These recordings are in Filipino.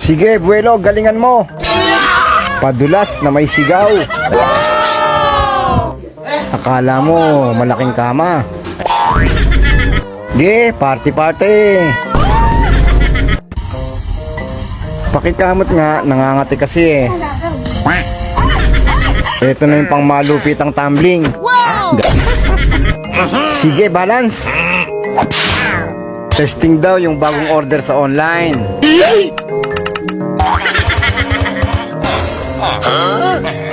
Sige, Buelo, galingan mo. Padulas na may sigaw. Akala mo malaking kama. Sige, party. Pakikamot nga, nangangati kasi eh. Ito na yung pang malupitang tumbling. Sige, balance. Testing daw yung bagong order sa online.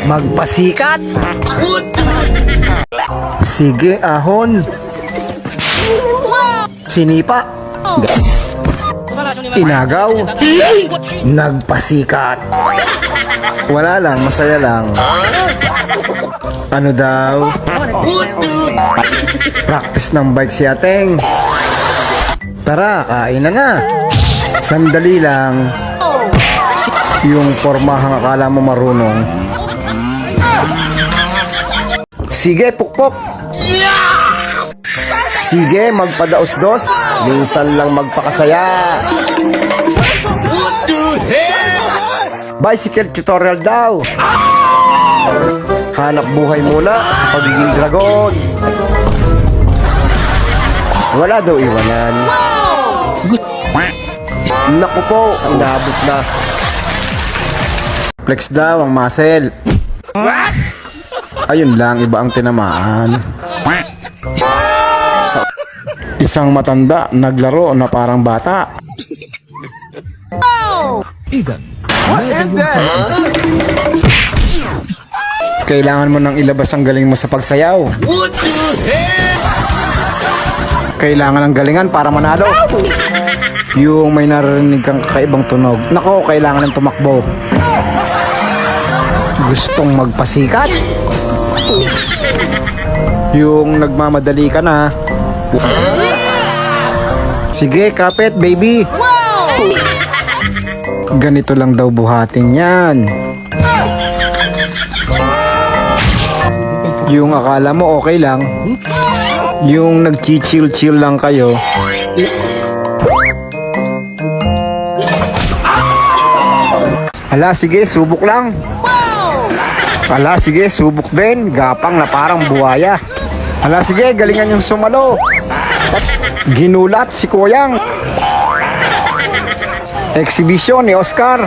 Magpasikat. Sige, ahon. Sinipa. Inagaw. Nagpasikat. Wala lang, masaya lang. Ano daw? Practice ng bike si Ateng. Tara, kain na. Sandali lang. Yung formahang akala mo marunong. Sige, pukpok. Sige, magpadaos-dos. Minsan lang magpakasaya. Bicycle tutorial daw. Hanap buhay muna sa pagiging dragon. Wala daw iwanan. Naku po, inabot na. Flex daw ang muscle. Ayun lang, iba ang tinamaan. Isang matanda naglaro na parang bata. What is that? Kailangan mo nang ilabas ang galing mo sa pagsayaw. Kailangan ng galingan para manalo. Yung may narinig kang kakaibang tunog. Nako, kailangan ng tumakbo. Gustong magpasikat. Yung nagmamadali ka na. Sige, kapit, baby. Ganito lang daw buhatin yan. Yung akala mo okay lang. Yung nag-chill lang kayo. Ala, sige, subok lang. Ala, sige, subok din. Gapang na parang buhaya. Ala, sige, galingan yung sumalo. Ginulat si Kuyang. Exhibition ni Oscar.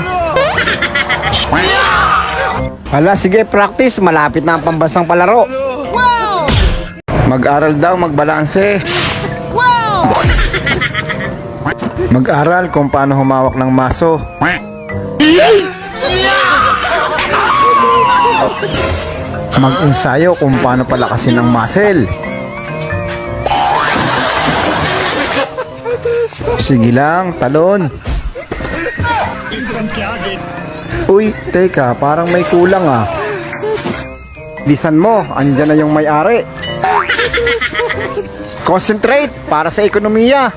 Ala, sige, practice. Malapit na ang pambansang palaro. Mag-aral daw, magbalanse. Mag-aral kung paano humawak ng maso. Mag-ensayo kung paano palakasin ang muscle. Sige lang, talon. Uy, teka, parang may kulang ah. Lisan mo, andyan na yung may-ari. Concentrate para sa ekonomiya.